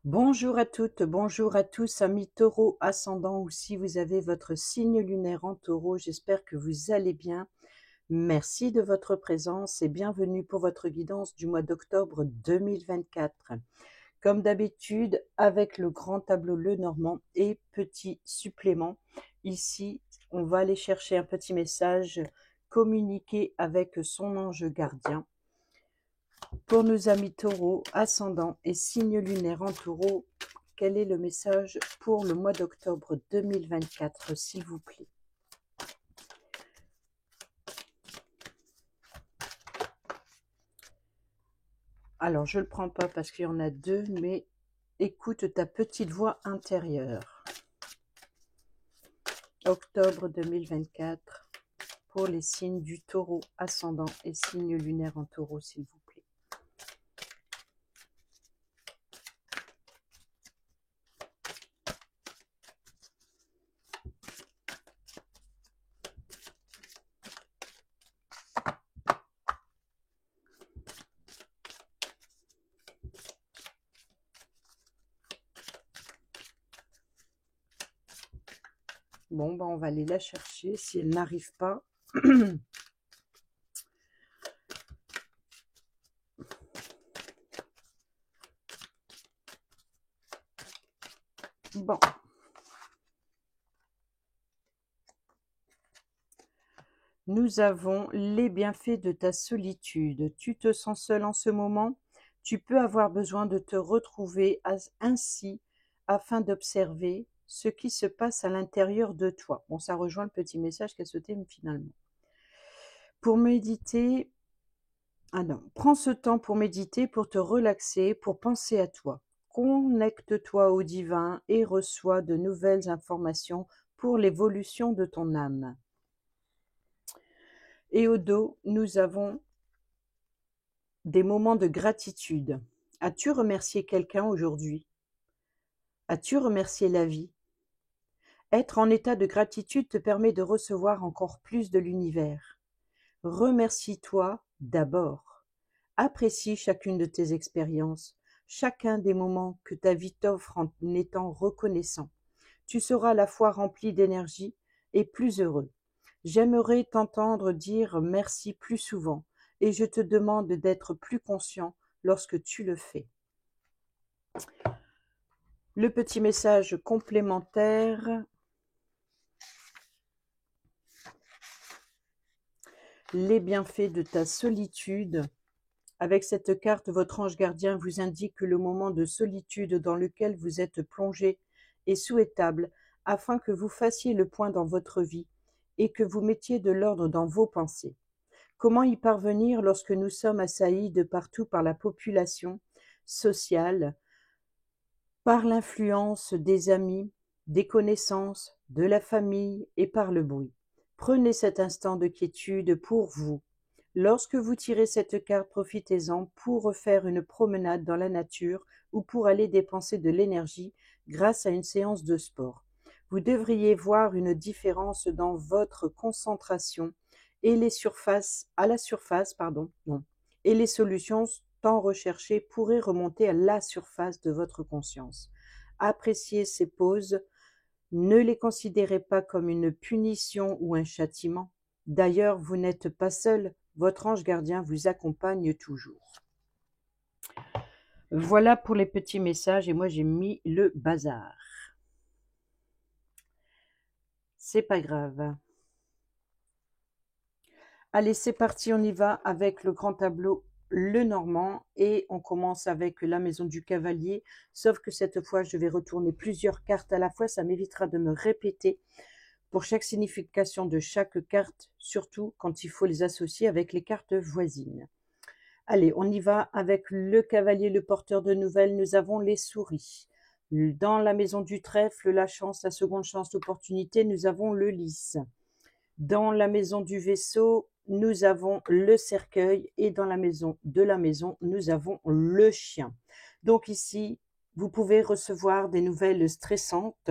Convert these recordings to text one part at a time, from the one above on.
Bonjour à toutes, bonjour à tous, amis taureau ascendant ou si vous avez votre signe lunaire en taureau, j'espère que vous allez bien. Merci de votre présence et bienvenue pour votre guidance du mois d'octobre 2024. Comme d'habitude, avec le grand tableau Lenormand et petit supplément. Ici, on va aller chercher un petit message communiqué avec son ange gardien. Pour nos amis taureaux, ascendant et signe lunaire en taureau, quel est le message pour le mois d'octobre 2024, s'il vous plaît? Alors, je ne le prends pas parce qu'il y en a deux, mais écoute ta petite voix intérieure. Octobre 2024, pour les signes du taureau, ascendant et signe lunaire en taureau, s'il vous plaît. Bon, ben, on va aller la chercher si elle n'arrive pas. Bon. Nous avons les bienfaits de ta solitude. Tu te sens seul en ce moment? Tu peux avoir besoin de te retrouver ainsi afin d'observer ce qui se passe à l'intérieur de toi. Bon, ça rejoint le petit message qu'elle se thème finalement. Pour méditer, prends ce temps pour méditer, pour te relaxer, pour penser à toi. Connecte-toi au divin et reçois de nouvelles informations pour l'évolution de ton âme. Et au dos, nous avons des moments de gratitude. As-tu remercié quelqu'un aujourd'hui? As-tu remercié la vie? Être en état de gratitude te permet de recevoir encore plus de l'univers. Remercie-toi d'abord. Apprécie chacune de tes expériences, chacun des moments que ta vie t'offre en étant reconnaissant. Tu seras à la fois rempli d'énergie et plus heureux. J'aimerais t'entendre dire merci plus souvent et je te demande d'être plus conscient lorsque tu le fais. Le petit message complémentaire. Les bienfaits de ta solitude. Avec cette carte, votre ange gardien vous indique que le moment de solitude dans lequel vous êtes plongé est souhaitable afin que vous fassiez le point dans votre vie et que vous mettiez de l'ordre dans vos pensées. Comment y parvenir lorsque nous sommes assaillis de partout par la population sociale, par l'influence des amis, des connaissances, de la famille et par le bruit? Prenez cet instant de quiétude pour vous. Lorsque vous tirez cette carte, profitez-en pour refaire une promenade dans la nature ou pour aller dépenser de l'énergie grâce à une séance de sport. Vous devriez voir une différence dans votre concentration et les et les solutions tant recherchées pourraient remonter à la surface de votre conscience. Appréciez ces pauses. Ne les considérez pas comme une punition ou un châtiment. D'ailleurs, vous n'êtes pas seul, votre ange gardien vous accompagne toujours. Voilà pour les petits messages et moi j'ai mis le bazar. C'est pas grave. Allez, c'est parti, on y va avec le grand tableau Lenormand et on commence avec la maison du cavalier, sauf que cette fois je vais retourner plusieurs cartes à la fois, ça m'évitera de me répéter pour chaque signification de chaque carte, surtout quand il faut les associer avec les cartes voisines. Allez, on y va avec le cavalier, le porteur de nouvelles, nous avons les souris. Dans la maison du trèfle, la chance, la seconde chance, l'opportunité, nous avons le lys. Dans la maison du vaisseau, nous avons le cercueil et dans la maison de la maison, nous avons le chien. Donc ici, vous pouvez recevoir des nouvelles stressantes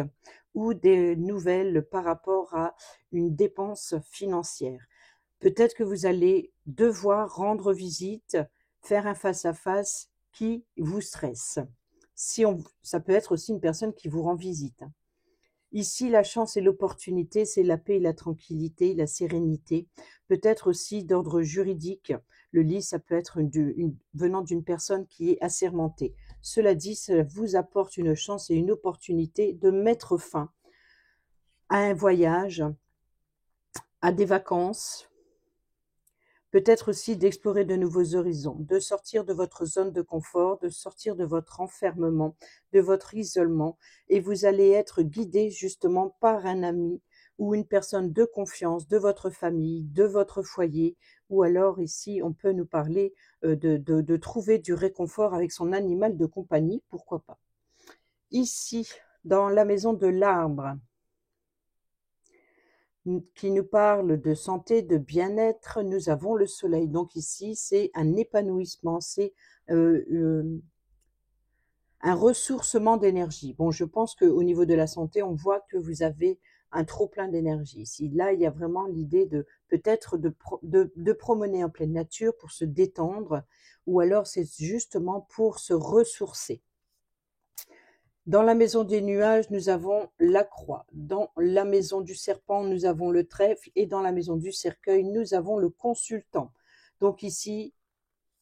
ou des nouvelles par rapport à une dépense financière. Peut-être que vous allez devoir rendre visite, faire un face-à-face qui vous stresse. ça peut être aussi une personne qui vous rend visite. Ici, la chance et l'opportunité, c'est la paix et la tranquillité, la sérénité. Peut-être aussi d'ordre juridique. Le lit, ça peut être venant d'une personne qui est assermentée. Cela dit, ça vous apporte une chance et une opportunité de mettre fin à un voyage, à des vacances, peut-être aussi d'explorer de nouveaux horizons, de sortir de votre zone de confort, de sortir de votre enfermement, de votre isolement, et vous allez être guidé justement par un ami ou une personne de confiance de votre famille, de votre foyer, ou alors ici on peut nous parler de trouver du réconfort avec son animal de compagnie, pourquoi pas. Ici, dans la maison de l'arbre, qui nous parle de santé, de bien-être, nous avons le soleil. Donc ici, c'est un épanouissement, c'est un ressourcement d'énergie. Bon, je pense qu'au niveau de la santé, on voit que vous avez un trop-plein d'énergie. Ici, là, il y a vraiment l'idée de peut-être de promener en pleine nature pour se détendre, ou alors c'est justement pour se ressourcer. Dans la maison des nuages, nous avons la croix. Dans la maison du serpent, nous avons le trèfle. Et dans la maison du cercueil, nous avons le consultant. Donc ici,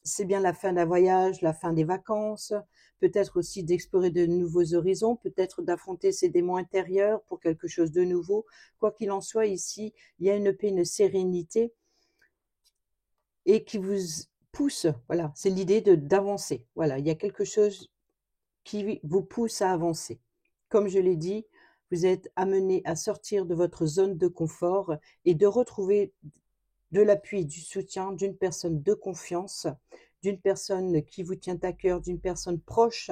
c'est bien la fin d'un voyage, la fin des vacances, peut-être aussi d'explorer de nouveaux horizons, peut-être d'affronter ses démons intérieurs pour quelque chose de nouveau. Quoi qu'il en soit, ici, il y a une paix, une sérénité et qui vous pousse. Voilà, c'est l'idée d'avancer. Voilà, il y a quelque chose qui vous pousse à avancer. Comme je l'ai dit, vous êtes amené à sortir de votre zone de confort et de retrouver de l'appui, du soutien d'une personne de confiance, d'une personne qui vous tient à cœur, d'une personne proche,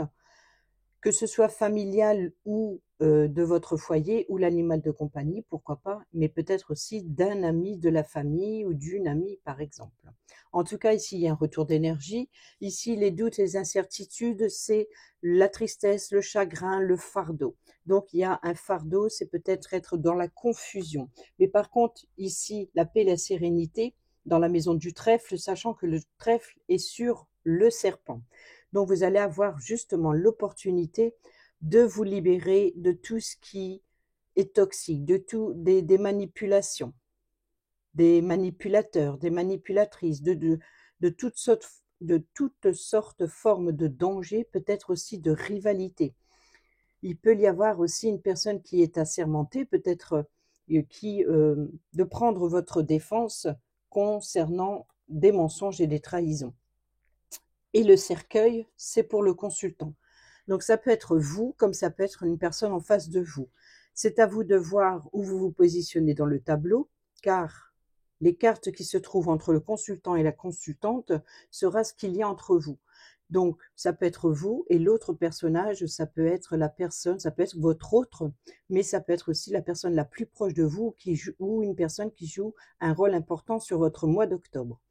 que ce soit familial ou de votre foyer ou l'animal de compagnie, pourquoi pas, mais peut-être aussi d'un ami de la famille ou d'une amie, par exemple. En tout cas, ici, il y a un retour d'énergie. Ici, les doutes et les incertitudes, c'est la tristesse, le chagrin, le fardeau. Donc, il y a un fardeau, c'est peut-être être dans la confusion. Mais par contre, ici, la paix et la sérénité, dans la maison du trèfle, sachant que le trèfle est sur le serpent. Donc, vous allez avoir justement l'opportunité de vous libérer de tout ce qui est toxique, des manipulations, des manipulateurs, des manipulatrices, de toutes sortes de formes de danger, peut-être aussi de rivalité. Il peut y avoir aussi une personne qui est assermentée, peut-être de prendre votre défense concernant des mensonges et des trahisons. Et le cercueil, c'est pour le consultant. Donc ça peut être vous, comme ça peut être une personne en face de vous. C'est à vous de voir où vous vous positionnez dans le tableau, car les cartes qui se trouvent entre le consultant et la consultante sera ce qu'il y a entre vous. Donc ça peut être vous et l'autre personnage, ça peut être la personne, ça peut être votre autre, mais ça peut être aussi la personne la plus proche de vous ou une personne qui joue un rôle important sur votre mois d'octobre.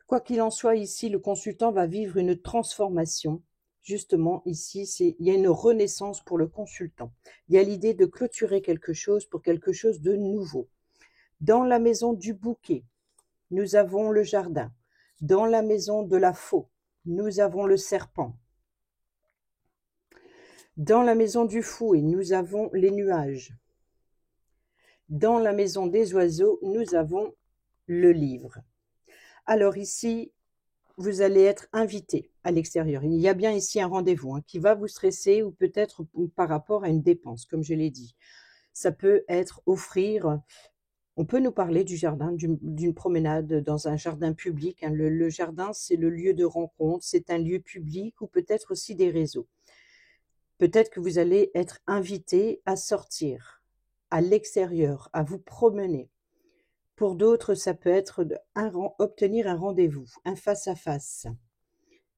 Quoi qu'il en soit, ici, le consultant va vivre une transformation. Justement, ici, il y a une renaissance pour le consultant. Il y a l'idée de clôturer quelque chose pour quelque chose de nouveau. Dans la maison du bouquet, nous avons le jardin. Dans la maison de la faux, nous avons le serpent. Dans la maison du fouet, nous avons les nuages. Dans la maison des oiseaux, nous avons le livre. Alors ici, vous allez être invité à l'extérieur. Il y a bien ici un rendez-vous qui va vous stresser ou peut-être par rapport à une dépense, comme je l'ai dit. Ça peut être offrir, on peut nous parler du jardin, d'une promenade dans un jardin public. Le jardin, c'est le lieu de rencontre, c'est un lieu public ou peut-être aussi des réseaux. Peut-être que vous allez être invité à sortir à l'extérieur, à vous promener. Pour d'autres, ça peut être obtenir un rendez-vous, un face-à-face.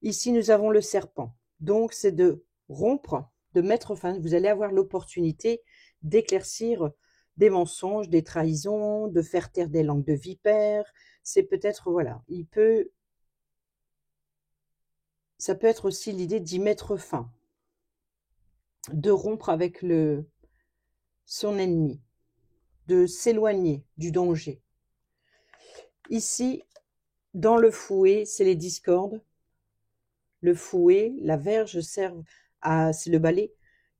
Ici, nous avons le serpent. Donc, c'est de rompre, de mettre fin. Vous allez avoir l'opportunité d'éclaircir des mensonges, des trahisons, de faire taire des langues de vipères. C'est peut-être, voilà, ça peut être aussi l'idée d'y mettre fin, de rompre avec son ennemi, de s'éloigner du danger. Ici, dans le fouet, c'est les discordes. Le fouet, la verge servent à, c'est le balai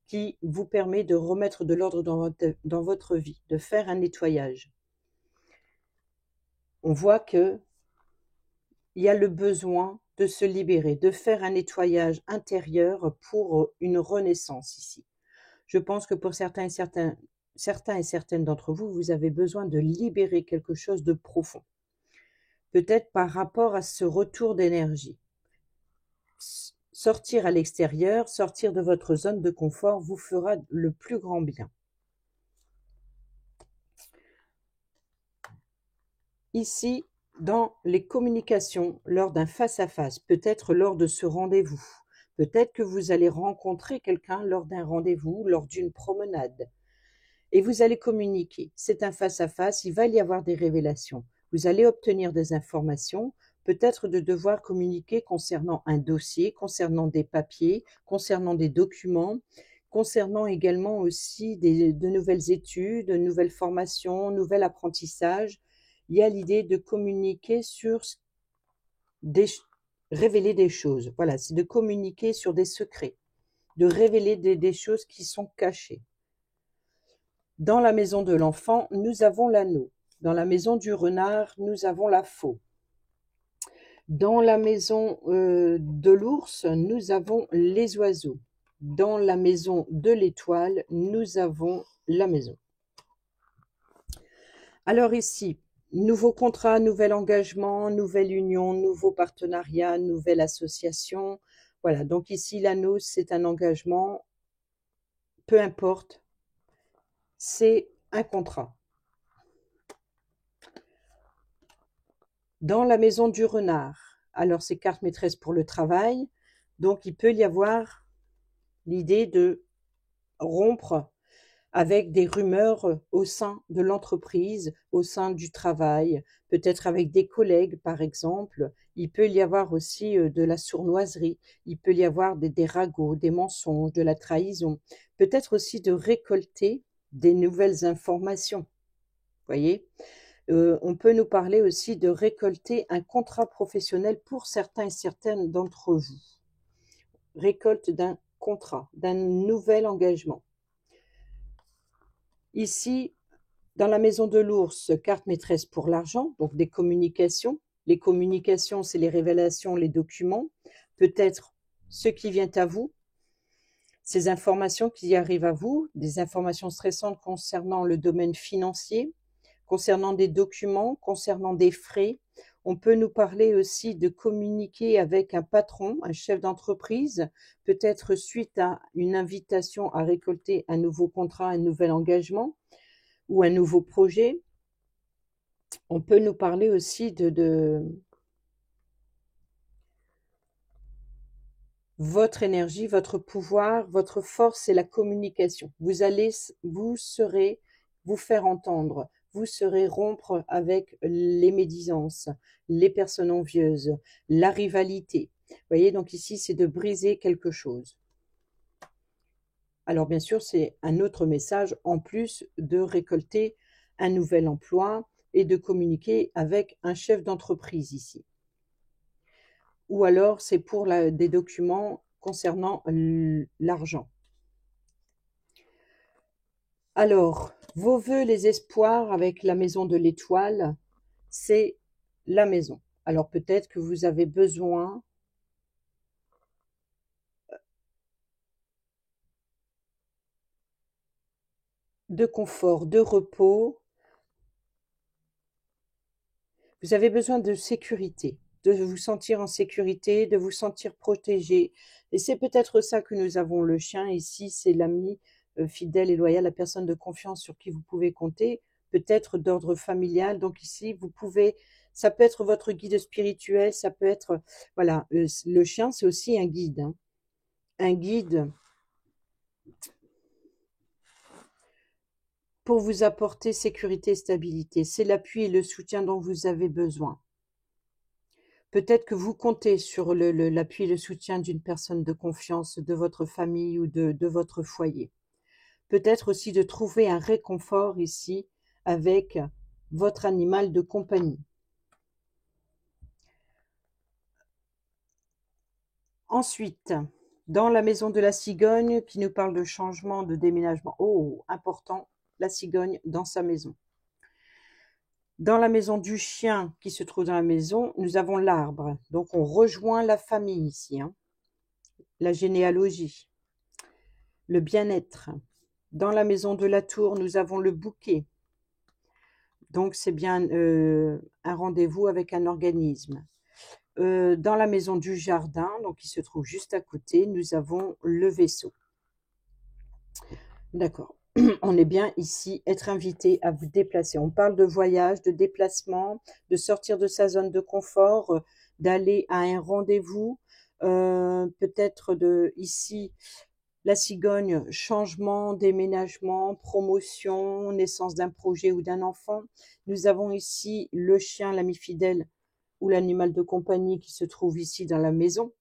qui vous permet de remettre de l'ordre dans votre vie, de faire un nettoyage. On voit que il y a le besoin de se libérer, de faire un nettoyage intérieur pour une renaissance ici. Je pense que pour certains et certaines d'entre vous, vous avez besoin de libérer quelque chose de profond. Peut-être par rapport à ce retour d'énergie. Sortir à l'extérieur, sortir de votre zone de confort vous fera le plus grand bien. Ici, dans les communications, lors d'un face-à-face, peut-être lors de ce rendez-vous, peut-être que vous allez rencontrer quelqu'un lors d'un rendez-vous, lors d'une promenade, et vous allez communiquer. C'est un face-à-face, il va y avoir des révélations. Vous allez obtenir des informations, peut-être de devoir communiquer concernant un dossier, concernant des papiers, concernant des documents, concernant également aussi de nouvelles études, de nouvelles formations, nouvel apprentissage. Il y a l'idée de communiquer sur révéler des choses. Voilà, c'est de communiquer sur des secrets, de révéler des choses qui sont cachées. Dans la maison de l'enfant, nous avons l'anneau. Dans la maison du renard, nous avons la faux. Dans la maison de l'ours, nous avons les oiseaux. Dans la maison de l'étoile, nous avons la maison. Alors ici, nouveau contrat, nouvel engagement, nouvelle union, nouveau partenariat, nouvelle association. Voilà, donc ici, l'anneau, c'est un engagement, peu importe, c'est un contrat. Dans la maison du renard, alors c'est carte maîtresse pour le travail, donc il peut y avoir l'idée de rompre avec des rumeurs au sein de l'entreprise, au sein du travail, peut-être avec des collègues par exemple. Il peut y avoir aussi de la sournoiserie, il peut y avoir des ragots, des mensonges, de la trahison, peut-être aussi de récolter des nouvelles informations. Voyez, on peut nous parler aussi de récolter un contrat professionnel pour certains et certaines d'entre vous. Récolte d'un contrat, d'un nouvel engagement. Ici, dans la maison de l'ours, carte maîtresse pour l'argent, donc des communications. Les communications, c'est les révélations, les documents, peut-être ce qui vient à vous, ces informations qui arrivent à vous, des informations stressantes concernant le domaine financier, concernant des documents, concernant des frais. On peut nous parler aussi de communiquer avec un patron, un chef d'entreprise, peut-être suite à une invitation à récolter un nouveau contrat, un nouvel engagement ou un nouveau projet. On peut nous parler aussi de votre énergie, votre pouvoir, votre force et la communication. Vous saurez vous faire entendre, vous saurez rompre avec les médisances, les personnes envieuses, la rivalité. Vous voyez, donc ici, c'est de briser quelque chose. Alors bien sûr, c'est un autre message en plus de récolter un nouvel emploi et de communiquer avec un chef d'entreprise ici. Ou alors c'est pour des documents concernant l'argent. Alors, vos vœux, les espoirs avec la maison de l'étoile, c'est la maison. Alors peut-être que vous avez besoin de confort, de repos. Vous avez besoin de sécurité, de vous sentir en sécurité, de vous sentir protégé. Et c'est peut-être ça que nous avons. Le chien ici, c'est l'ami fidèle et loyal, la personne de confiance sur qui vous pouvez compter, peut-être d'ordre familial. Donc ici, vous pouvez, ça peut être votre guide spirituel, ça peut être, voilà, le chien, c'est aussi un guide. Hein. Un guide pour vous apporter sécurité et stabilité. C'est l'appui et le soutien dont vous avez besoin. Peut-être que vous comptez sur l'appui et le soutien d'une personne de confiance, de votre famille ou de votre foyer. Peut-être aussi de trouver un réconfort ici avec votre animal de compagnie. Ensuite, dans la maison de la cigogne, qui nous parle de changement, de déménagement. Oh, important, la cigogne dans sa maison. Dans la maison du chien qui se trouve dans la maison, nous avons l'arbre. Donc, on rejoint la famille ici, hein, la généalogie, le bien-être. Dans la maison de la tour, nous avons le bouquet. Donc, c'est bien un rendez-vous avec un organisme. Dans la maison du jardin, donc qui se trouve juste à côté, nous avons le vaisseau. D'accord. On est bien ici, être invité à vous déplacer. On parle de voyage, de déplacement, de sortir de sa zone de confort, d'aller à un rendez-vous, peut-être ici, la cigogne, changement, déménagement, promotion, naissance d'un projet ou d'un enfant. Nous avons ici le chien, l'ami fidèle ou l'animal de compagnie qui se trouve ici dans la maison.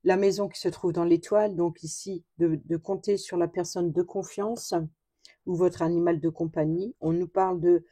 La maison qui se trouve dans l'étoile, donc ici, de compter sur la personne de confiance ou votre animal de compagnie. On nous parle de,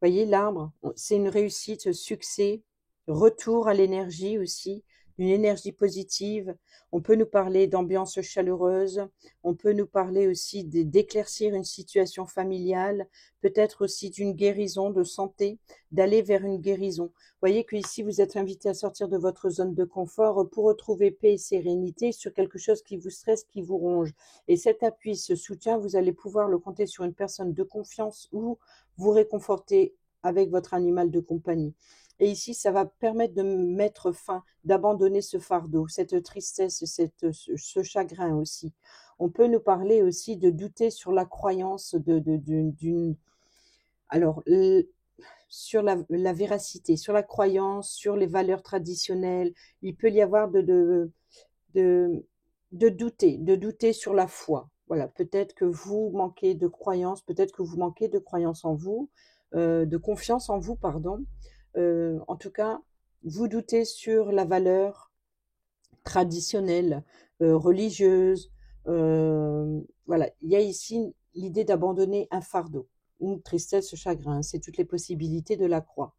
voyez, l'arbre, c'est une réussite, succès, retour à l'énergie aussi, une énergie positive. On peut nous parler d'ambiance chaleureuse, on peut nous parler aussi d'éclaircir une situation familiale, peut-être aussi d'une guérison de santé, d'aller vers une guérison. Vous voyez qu'ici, vous êtes invité à sortir de votre zone de confort pour retrouver paix et sérénité sur quelque chose qui vous stresse, qui vous ronge. Et cet appui, ce soutien, vous allez pouvoir le compter sur une personne de confiance ou vous réconforter avec votre animal de compagnie. Et ici, ça va permettre de mettre fin, d'abandonner ce fardeau, cette tristesse, ce chagrin aussi. On peut nous parler aussi de douter sur la croyance d'une... Alors, sur la véracité, sur la croyance, sur les valeurs traditionnelles. Il peut y avoir de douter sur la foi. Voilà, peut-être que vous manquez de croyance, peut-être que vous manquez de croyance en vous, de confiance en vous, pardon. En tout cas, vous doutez sur la valeur traditionnelle, religieuse. Voilà, il y a ici l'idée d'abandonner un fardeau, une tristesse, chagrin. C'est toutes les possibilités de la croix.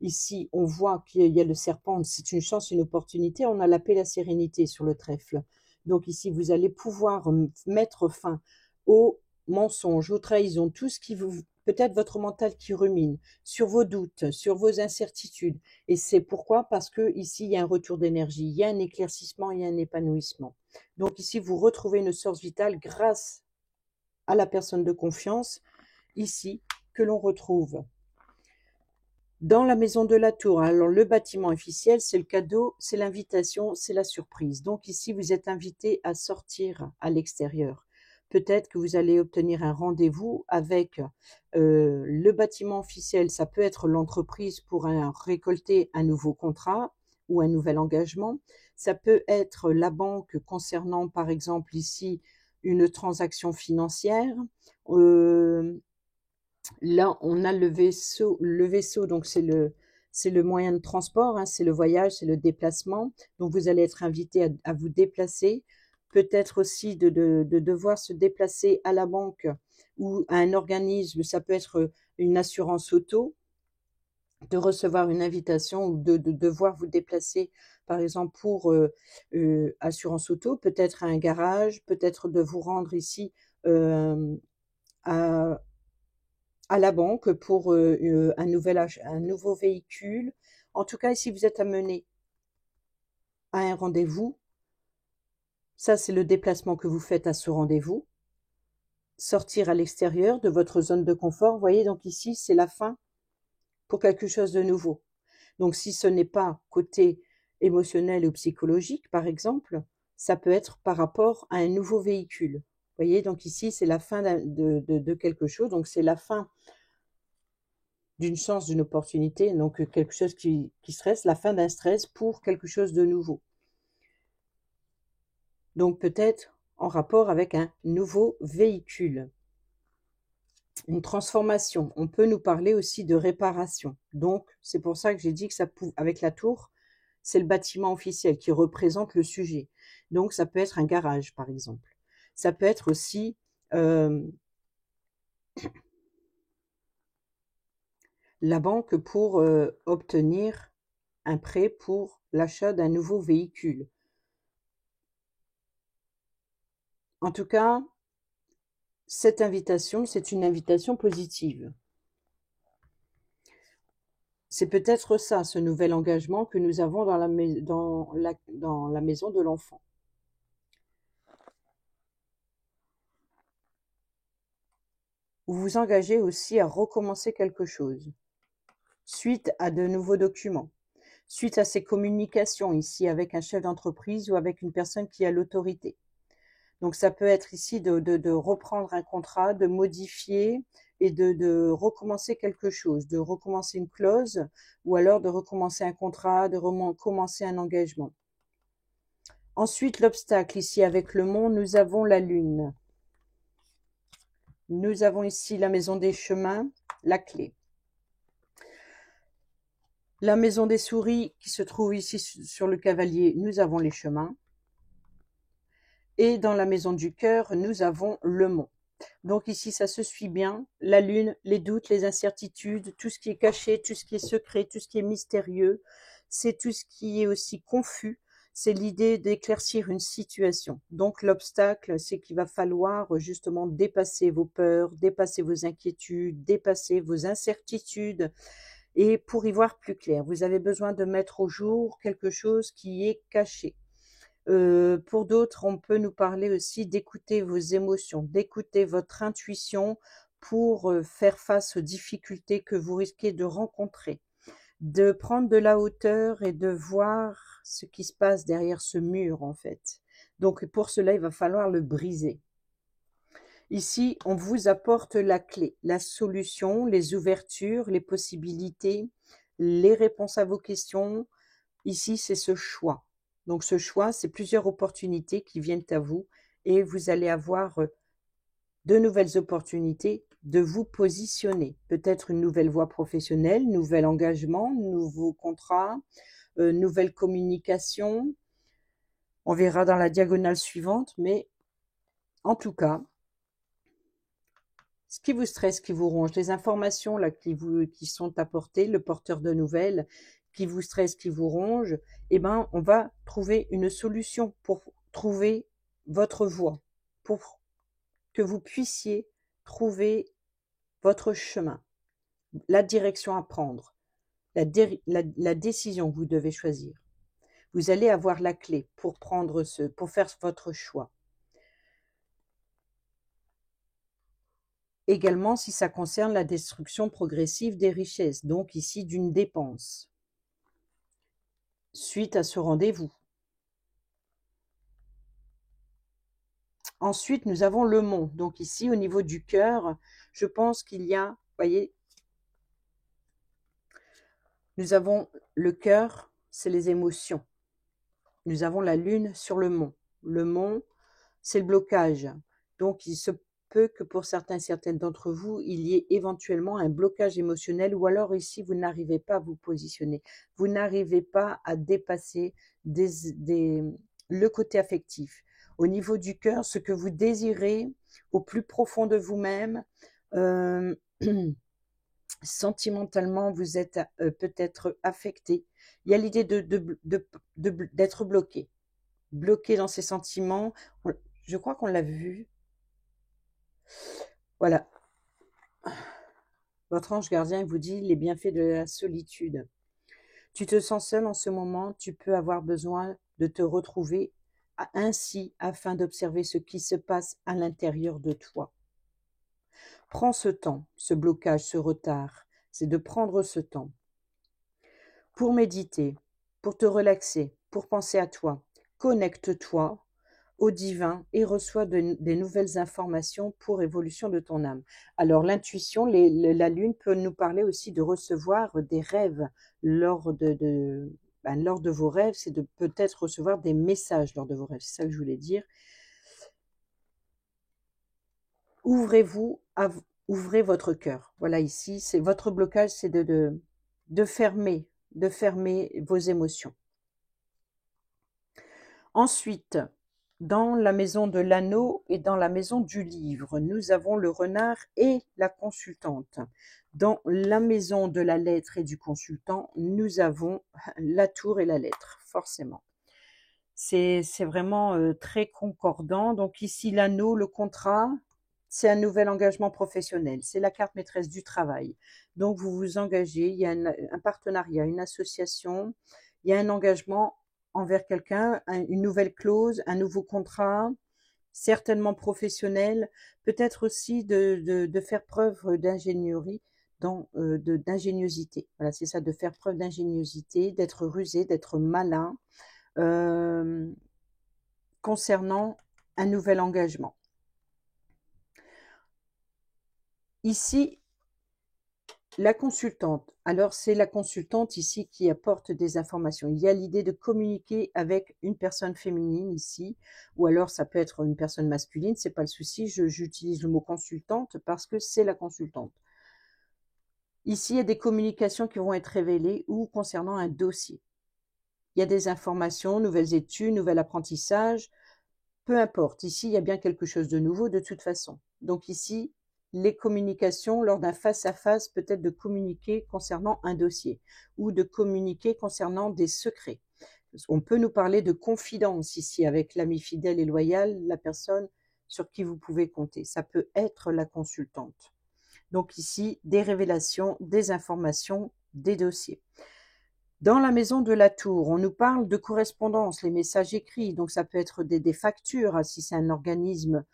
Ici, on voit qu'il y a le serpent, c'est une chance, une opportunité. On a la paix, la sérénité sur le trèfle. Donc ici, vous allez pouvoir mettre fin aux mensonges, aux trahisons, tout ce qui vous, peut-être votre mental qui rumine, sur vos doutes, sur vos incertitudes. Et c'est pourquoi? Parce que ici, il y a un retour d'énergie, il y a un éclaircissement, il y a un épanouissement. Donc ici, vous retrouvez une source vitale grâce à la personne de confiance, ici, que l'on retrouve. Dans la maison de la tour, alors le bâtiment officiel, c'est le cadeau, c'est l'invitation, c'est la surprise. Donc ici, vous êtes invité à sortir à l'extérieur. Peut-être que vous allez obtenir un rendez-vous avec le bâtiment officiel. Ça peut être l'entreprise pour récolter un nouveau contrat ou un nouvel engagement. Ça peut être la banque concernant, par exemple, ici, une transaction financière. Là, on a le vaisseau. Le vaisseau, donc c'est le moyen de transport, hein, c'est le voyage, c'est le déplacement. Donc vous allez être invité à vous déplacer, peut-être aussi de devoir se déplacer à la banque ou à un organisme. Ça peut être une assurance auto, de recevoir une invitation ou de devoir vous déplacer, par exemple pour assurance auto, peut-être à un garage, peut-être de vous rendre ici à la banque pour un nouveau véhicule. En tout cas, ici, vous êtes amené à un rendez-vous. Ça, c'est le déplacement que vous faites à ce rendez-vous. Sortir à l'extérieur de votre zone de confort. Vous voyez, donc ici, c'est la fin pour quelque chose de nouveau. Donc, si ce n'est pas côté émotionnel ou psychologique, par exemple, ça peut être par rapport à un nouveau véhicule. Vous voyez, donc ici, c'est la fin de quelque chose. Donc, c'est la fin d'une chance, d'une opportunité, donc quelque chose qui stresse, la fin d'un stress pour quelque chose de nouveau. Donc peut-être en rapport avec un nouveau véhicule. Une transformation. On peut nous parler aussi de réparation. Donc c'est pour ça que j'ai dit que ça avec la tour, c'est le bâtiment officiel qui représente le sujet. Donc ça peut être un garage par exemple. Ça peut être aussi la banque pour obtenir un prêt pour l'achat d'un nouveau véhicule. En tout cas, cette invitation, c'est une invitation positive. C'est peut-être ça, ce nouvel engagement que nous avons dans la maison de l'enfant. Vous vous engagez aussi à recommencer quelque chose, suite à de nouveaux documents, suite à ces communications ici avec un chef d'entreprise ou avec une personne qui a l'autorité. Donc ça peut être ici de reprendre un contrat, de modifier et de recommencer quelque chose, de recommencer une clause ou alors de recommencer un contrat, de recommencer un engagement. Ensuite, l'obstacle ici avec le mont, nous avons la lune. Nous avons ici la maison des chemins, la clé. La maison des souris qui se trouve ici sur le cavalier, nous avons les chemins. Et dans la maison du cœur, nous avons le mont. Donc ici, ça se suit bien. La lune, les doutes, les incertitudes, tout ce qui est caché, tout ce qui est secret, tout ce qui est mystérieux, c'est tout ce qui est aussi confus. C'est l'idée d'éclaircir une situation. Donc l'obstacle, c'est qu'il va falloir justement dépasser vos peurs, dépasser vos inquiétudes, dépasser vos incertitudes. Et pour y voir plus clair, vous avez besoin de mettre au jour quelque chose qui est caché. Pour d'autres, on peut nous parler aussi d'écouter vos émotions, d'écouter votre intuition pour faire face aux difficultés que vous risquez de rencontrer, de prendre de la hauteur et de voir ce qui se passe derrière ce mur en fait. Donc pour cela, il va falloir le briser. Ici, on vous apporte la clé, la solution, les ouvertures, les possibilités, les réponses à vos questions. Ici, c'est ce choix. Donc ce choix, c'est plusieurs opportunités qui viennent à vous et vous allez avoir de nouvelles opportunités de vous positionner. Peut-être une nouvelle voie professionnelle, nouvel engagement, nouveau contrat, nouvelle communication. On verra dans la diagonale suivante, mais en tout cas, ce qui vous stresse, qui vous ronge, les informations là qui sont apportées, le porteur de nouvelles, qui vous stresse, qui vous ronge, eh ben, on va trouver une solution pour trouver votre voie, pour que vous puissiez trouver votre chemin, la direction à prendre, la décision que vous devez choisir. Vous allez avoir la clé pour pour faire votre choix. Également, si ça concerne la destruction progressive des richesses, donc ici d'une dépense, suite à ce rendez-vous. Ensuite, nous avons le mont. Donc ici, au niveau du cœur, je pense qu'il y a, voyez, nous avons le cœur, c'est les émotions. Nous avons la lune sur le mont. Le mont, c'est le blocage. Donc, il se peut que pour certaines d'entre vous, il y ait éventuellement un blocage émotionnel ou alors ici, vous n'arrivez pas à vous positionner. Vous n'arrivez pas à dépasser le côté affectif. Au niveau du cœur, ce que vous désirez au plus profond de vous-même, sentimentalement, vous êtes peut-être affecté. Il y a l'idée d'être bloqué. Bloqué dans ses sentiments. Je crois qu'on l'a vu. Voilà. Votre ange gardien vous dit les bienfaits de la solitude. Tu te sens seul en ce moment, tu peux avoir besoin de te retrouver ainsi afin d'observer ce qui se passe à l'intérieur de toi. Prends ce temps, ce blocage, ce retard, c'est de prendre ce temps pour méditer, pour te relaxer, pour penser à toi. Connecte-toi au divin et reçois des nouvelles informations pour évolution de ton âme. Alors l'intuition, la lune peut nous parler aussi de recevoir des rêves lors lors de vos rêves, c'est de peut-être recevoir des messages lors de vos rêves, c'est ça que je voulais dire. Ouvrez votre cœur. Voilà, ici, c'est votre blocage, c'est de fermer vos émotions. Ensuite, dans la maison de l'anneau et dans la maison du livre, nous avons le renard et la consultante. Dans la maison de la lettre et du consultant, nous avons la tour et la lettre, forcément. C'est vraiment très concordant. Donc ici, l'anneau, le contrat, c'est un nouvel engagement professionnel. C'est la carte maîtresse du travail. Donc vous vous engagez, il y a un partenariat, une association, il y a un engagement envers quelqu'un, une nouvelle clause, un nouveau contrat, certainement professionnel, peut-être aussi de faire preuve d'ingénierie, d'ingéniosité. Voilà, c'est ça, de faire preuve d'ingéniosité, d'être rusé, d'être malin euh, concernant un nouvel engagement. Ici, la consultante. Alors, c'est la consultante ici qui apporte des informations. Il y a l'idée de communiquer avec une personne féminine ici, ou alors ça peut être une personne masculine, c'est pas le souci. J'utilise le mot consultante parce que c'est la consultante. Ici, il y a des communications qui vont être révélées ou concernant un dossier. Il y a des informations, nouvelles études, nouvel apprentissage, peu importe. Ici, il y a bien quelque chose de nouveau de toute façon. Donc ici, les communications lors d'un face-à-face, peut-être de communiquer concernant un dossier ou de communiquer concernant des secrets. On peut nous parler de confidence ici avec l'ami fidèle et loyal, la personne sur qui vous pouvez compter. Ça peut être la consultante. Donc ici, des révélations, des informations, des dossiers. Dans la maison de la tour, on nous parle de correspondance, les messages écrits, donc ça peut être des factures, si c'est un organisme,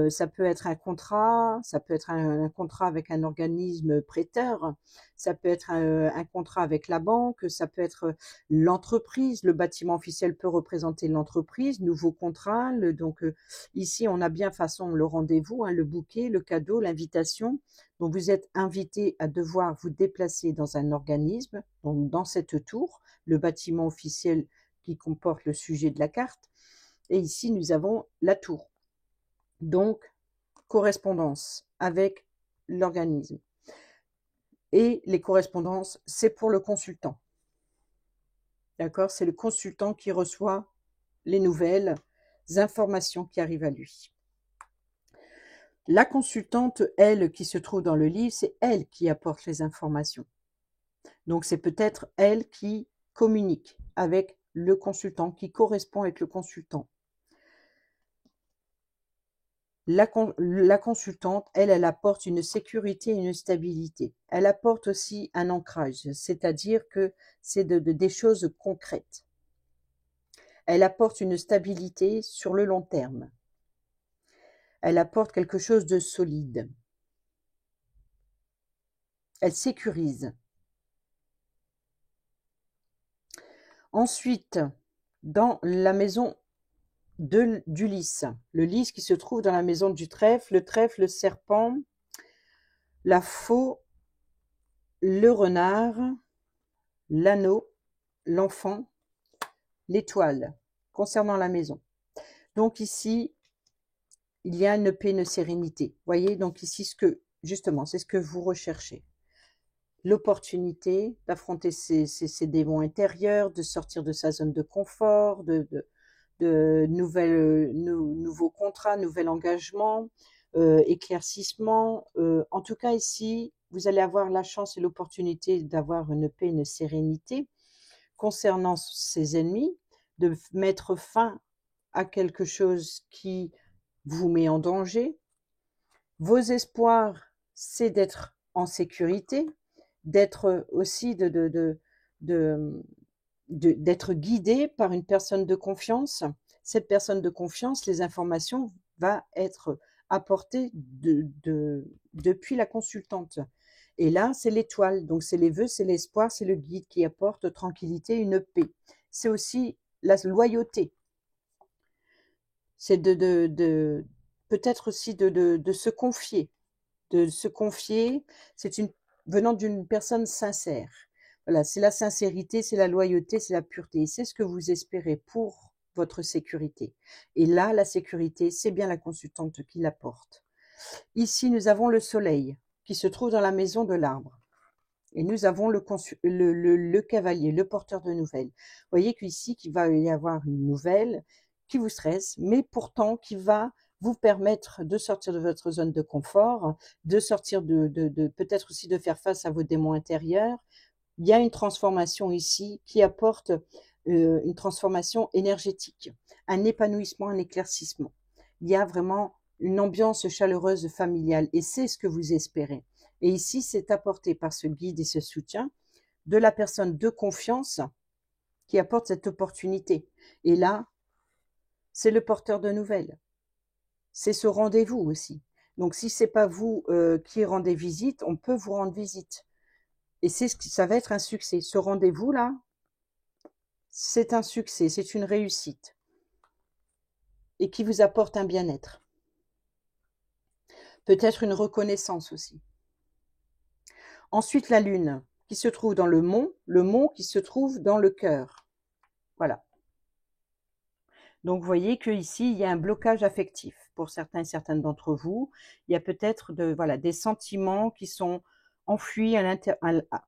ça peut être un contrat, ça peut être un contrat avec un organisme prêteur, ça peut être un contrat avec la banque, ça peut être l'entreprise, le bâtiment officiel peut représenter l'entreprise, nouveau contrat, donc ici on a bien façon le rendez-vous, le bouquet, le cadeau, l'invitation. Donc vous êtes invité à devoir vous déplacer dans un organisme, donc dans cette tour, le bâtiment officiel qui comporte le sujet de la carte. Et ici, nous avons la tour. Donc, correspondance avec l'organisme. Et les correspondances, c'est pour le consultant. D'accord? C'est le consultant qui reçoit les nouvelles informations qui arrivent à lui. La consultante, elle, qui se trouve dans le livre, c'est elle qui apporte les informations. Donc, c'est peut-être elle qui communique avec le consultant, qui correspond avec le consultant. La consultante, elle apporte une sécurité et une stabilité. Elle apporte aussi un ancrage, c'est-à-dire que c'est des choses concrètes. Elle apporte une stabilité sur le long terme. Elle apporte quelque chose de solide. Elle sécurise. Ensuite, dans la maison du lys, le lys qui se trouve dans la maison du trèfle, le serpent, la faux, le renard, l'anneau, l'enfant, l'étoile, concernant la maison. Donc ici, il y a une paix, une sérénité. Voyez, donc ici, justement, c'est ce que vous recherchez. L'opportunité d'affronter ses démons intérieurs, de sortir de sa zone de confort, de nouveaux contrats, nouvel engagement, éclaircissement. En tout cas, ici, vous allez avoir la chance et l'opportunité d'avoir une paix, une sérénité concernant ses ennemis, de mettre fin à quelque chose qui vous met en danger. Vos espoirs, c'est d'être en sécurité, d'être aussi d'être guidé par une personne de confiance. Cette personne de confiance, les informations va être apportées depuis la consultante. Et là, c'est l'étoile. Donc, c'est les vœux, c'est l'espoir, c'est le guide qui apporte tranquillité, une paix. C'est aussi la loyauté. C'est peut-être aussi de se confier. De se confier, c'est venant d'une personne sincère. Voilà, c'est la sincérité, c'est la loyauté, c'est la pureté. C'est ce que vous espérez pour votre sécurité. Et là, la sécurité, c'est bien la consultante qui l'apporte. Ici, nous avons le soleil qui se trouve dans la maison de l'arbre. Et nous avons le cavalier, le porteur de nouvelles. Vous voyez qu'ici, qu'il va y avoir une nouvelle qui vous stresse, mais pourtant qui va vous permettre de sortir de votre zone de confort, de sortir peut-être aussi de faire face à vos démons intérieurs. Il y a une transformation ici qui apporte une transformation énergétique, un épanouissement, un éclaircissement. Il y a vraiment une ambiance chaleureuse familiale et c'est ce que vous espérez. Et ici, c'est apporté par ce guide et ce soutien de la personne de confiance qui apporte cette opportunité. Et là, c'est le porteur de nouvelles. C'est ce rendez-vous aussi. Donc, si c'est pas vous qui rendez visite, on peut vous rendre visite. Et ça va être un succès. Ce rendez-vous-là, c'est un succès, c'est une réussite. Et qui vous apporte un bien-être. Peut-être une reconnaissance aussi. Ensuite, la lune, qui se trouve dans le mont qui se trouve dans le cœur. Voilà. Donc, vous voyez qu'ici, il y a un blocage affectif pour certains et certaines d'entre vous. Il y a peut-être des sentiments qui sont enfouis à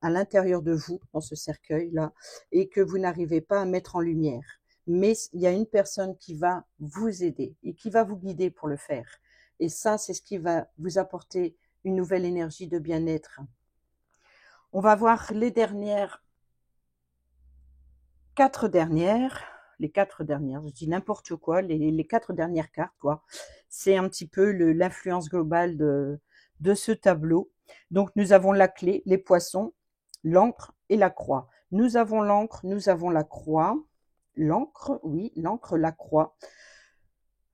l'intérieur de vous, dans ce cercueil-là, et que vous n'arrivez pas à mettre en lumière. Mais il y a une personne qui va vous aider et qui va vous guider pour le faire. Et ça, c'est ce qui va vous apporter une nouvelle énergie de bien-être. On va voir les 4 dernières. Les 4 dernières, je dis n'importe quoi, les 4 dernières cartes, quoi. C'est un petit peu l'influence globale de ce tableau. Donc, nous avons la clé, les poissons, l'encre et la croix. Nous avons l'encre, nous avons la croix. L'encre, oui, l'encre, la croix.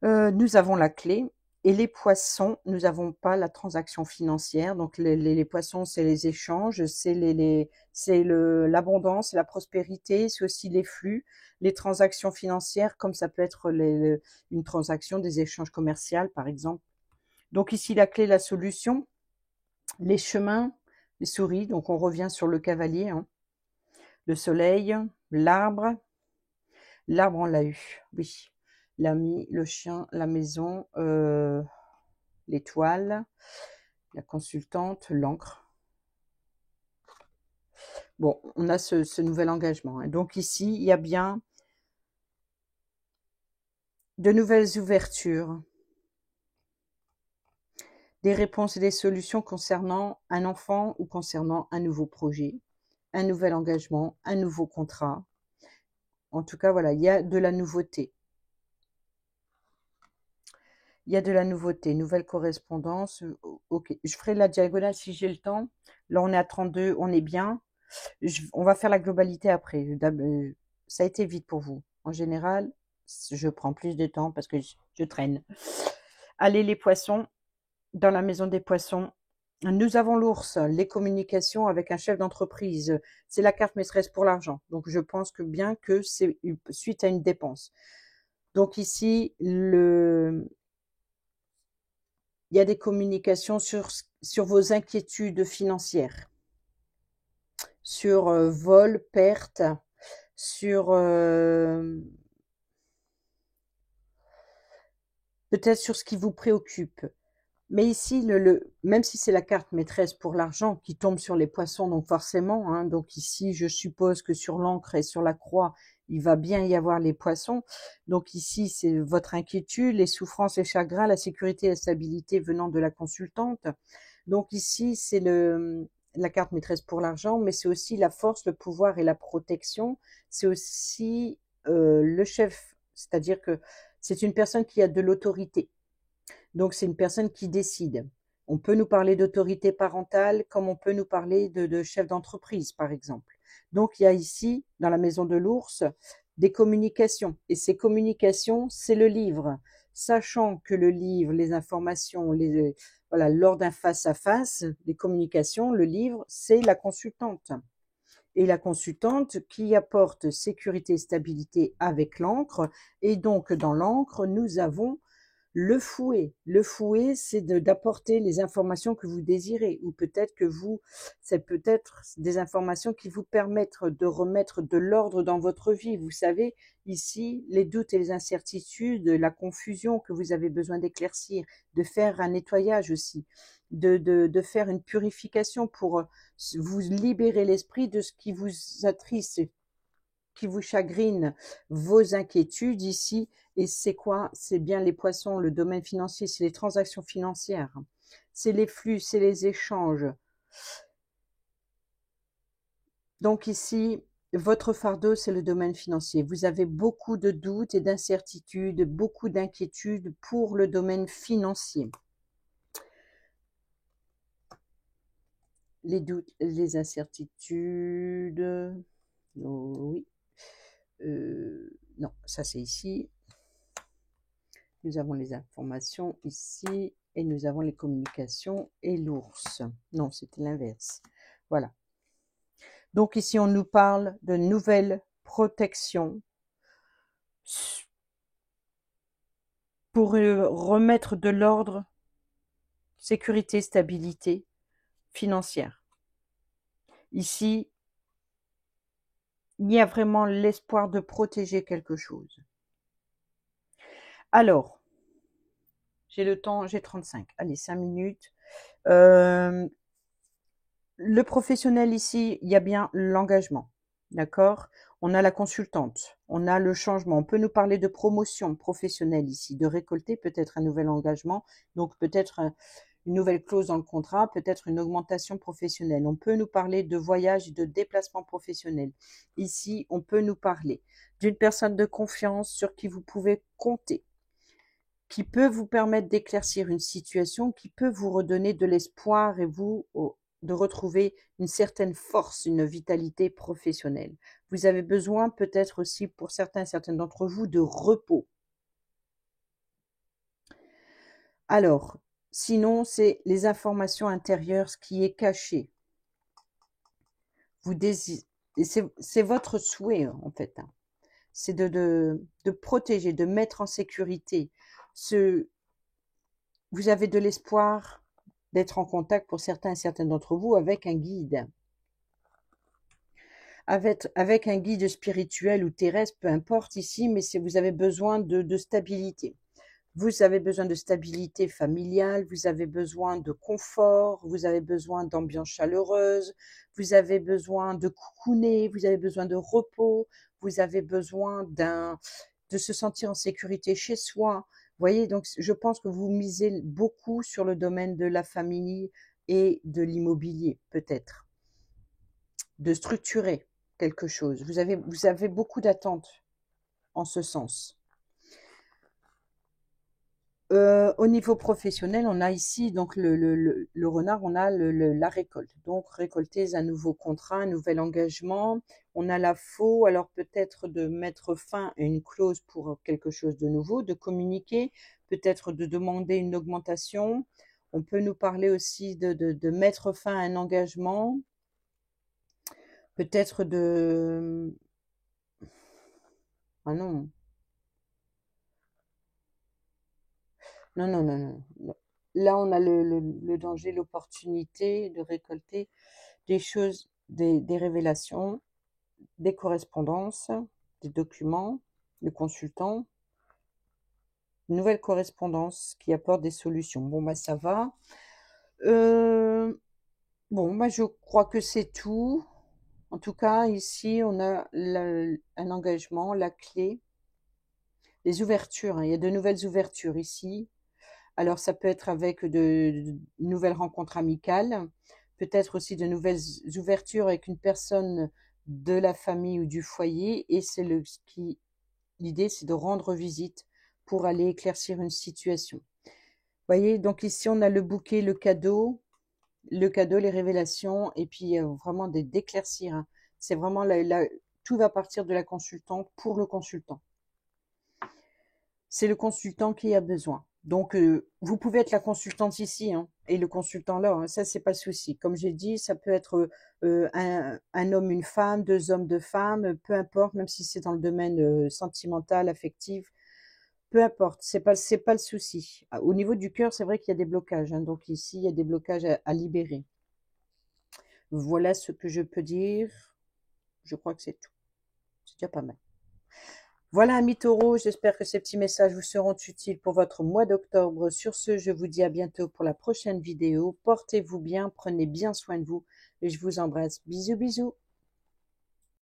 Nous avons la clé. Et les poissons, nous n'avons pas la transaction financière. Donc, les poissons, c'est les échanges, c'est l'abondance, la prospérité, c'est aussi les flux, les transactions financières, comme ça peut être une transaction, des échanges commerciaux, par exemple. Donc, ici, la clé, la solution, les chemins, les souris. Donc, on revient sur le cavalier, hein. Le soleil, l'arbre. L'arbre, on l'a eu, oui. L'ami, le chien, la maison, l'étoile, la consultante, l'encre. Bon, on a ce nouvel engagement. Donc ici, il y a bien de nouvelles ouvertures, des réponses et des solutions concernant un enfant ou concernant un nouveau projet, un nouvel engagement, un nouveau contrat. En tout cas, voilà, il y a de la nouveauté. Il y a de la nouveauté, nouvelle correspondance. Ok, je ferai la diagonale si j'ai le temps. Là, on est à 32, on est bien. On va faire la globalité après. Ça a été vite pour vous. En général, je prends plus de temps parce que je traîne. Allez, les poissons, dans la maison des poissons. Nous avons l'ours, les communications avec un chef d'entreprise. C'est la carte maîtresse pour l'argent. Donc, je pense que bien que c'est suite à une dépense. Donc ici, il y a des communications sur vos inquiétudes financières, sur vol, perte, sur peut-être sur ce qui vous préoccupe. Mais ici, même si c'est la carte maîtresse pour l'argent qui tombe sur les poissons, donc forcément, hein, donc ici, je suppose que sur l'encre et sur la croix, il va bien y avoir les poissons. Donc ici, c'est votre inquiétude, les souffrances et chagrins, la sécurité et la stabilité venant de la consultante. Donc ici, c'est la carte maîtresse pour l'argent, mais c'est aussi la force, le pouvoir et la protection. C'est aussi le chef, c'est-à-dire que c'est une personne qui a de l'autorité. Donc, c'est une personne qui décide. On peut nous parler d'autorité parentale comme on peut nous parler de chef d'entreprise, par exemple. Donc, il y a ici, dans la maison de l'ours, des communications. Et ces communications, c'est le livre. Sachant que le livre, les informations, lors d'un face-à-face, les communications, le livre, c'est la consultante. Et la consultante qui apporte sécurité et stabilité avec l'encre. Et donc, dans l'encre, nous avons le fouet. Le fouet, c'est d'apporter les informations que vous désirez, ou peut-être que c'est peut-être des informations qui vous permettent de remettre de l'ordre dans votre vie. Vous savez, ici, les doutes et les incertitudes, la confusion que vous avez besoin d'éclaircir, de faire un nettoyage aussi, de faire une purification pour vous libérer l'esprit de ce qui vous attriste, qui vous chagrine, vos inquiétudes ici. Et c'est quoi? C'est bien les poissons, le domaine financier, c'est les transactions financières, c'est les flux, c'est les échanges. Donc ici, votre fardeau, c'est le domaine financier. Vous avez beaucoup de doutes et d'incertitudes, beaucoup d'inquiétudes pour le domaine financier. Les doutes, les incertitudes, oh, oui. Non, ça c'est ici. Nous avons les informations ici et nous avons les communications et l'ours. Non, c'était l'inverse. Voilà. Donc ici, on nous parle de nouvelles protections pour remettre de l'ordre, sécurité, stabilité financière. Ici, il y a vraiment l'espoir de protéger quelque chose. Alors, j'ai le temps, j'ai 35. Allez, 5 minutes. Le professionnel ici, il y a bien l'engagement. D'accord? On a la consultante, on a le changement. On peut nous parler de promotion professionnelle ici, de récolter peut-être un nouvel engagement, donc peut-être une nouvelle clause dans le contrat, peut-être une augmentation professionnelle. On peut nous parler de voyage et de déplacement professionnel. Ici, on peut nous parler d'une personne de confiance sur qui vous pouvez compter, qui peut vous permettre d'éclaircir une situation, qui peut vous redonner de l'espoir et vous de retrouver une certaine force, une vitalité professionnelle. Vous avez besoin peut-être aussi pour certains d'entre vous de repos. Alors, sinon, c'est les informations intérieures, ce qui est caché. Vous désirez, c'est votre souhait en fait. Hein. C'est de protéger, de mettre en sécurité. Vous avez de l'espoir d'être en contact pour certaines d'entre vous avec un guide. Avec un guide spirituel ou terrestre, peu importe ici, mais vous avez besoin de stabilité. Vous avez besoin de stabilité familiale, vous avez besoin de confort, vous avez besoin d'ambiance chaleureuse, vous avez besoin de cocooner, vous avez besoin de repos, vous avez besoin de se sentir en sécurité chez soi. Vous voyez, donc je pense que vous misez beaucoup sur le domaine de la famille et de l'immobilier, peut-être. De structurer quelque chose. Vous avez beaucoup d'attentes en ce sens. Au niveau professionnel, on a ici donc le renard, on a la récolte. Donc récolter un nouveau contrat, un nouvel engagement. On a la faux, alors peut-être de mettre fin à une clause pour quelque chose de nouveau, de communiquer, peut-être de demander une augmentation. On peut nous parler aussi de mettre fin à un engagement, peut-être de... Ah non, non. Là, on a le danger, l'opportunité de récolter des choses, des révélations, des correspondances, des documents, le consultant, une nouvelle correspondance qui apporte des solutions. Bon, bah ça va. Bon, bah je crois que c'est tout. En tout cas, ici, on a un engagement, la clé, les ouvertures. Hein. Il y a de nouvelles ouvertures ici. Alors, ça peut être avec de nouvelles rencontres amicales, peut-être aussi de nouvelles ouvertures avec une personne de la famille ou du foyer. Et c'est l'idée, c'est de rendre visite pour aller éclaircir une situation. Vous voyez, donc ici, on a le bouquet, le cadeau, les révélations, et puis vraiment d'éclaircir. Hein. C'est vraiment tout va partir de la consultante pour le consultant. C'est le consultant qui a besoin. Donc, vous pouvez être la consultante ici hein, et le consultant là, hein, ça c'est pas le souci. Comme j'ai dit, ça peut être un homme, une femme, deux hommes, deux femmes, peu importe, même si c'est dans le domaine sentimental, affectif, peu importe, c'est pas le souci. Au niveau du cœur, c'est vrai qu'il y a des blocages, hein, donc ici il y a des blocages à libérer. Voilà ce que je peux dire. Je crois que c'est tout. C'est déjà pas mal. Voilà, amis taureaux, j'espère que ces petits messages vous seront utiles pour votre mois d'octobre. Sur ce, je vous dis à bientôt pour la prochaine vidéo. Portez-vous bien, prenez bien soin de vous et je vous embrasse. Bisous, bisous.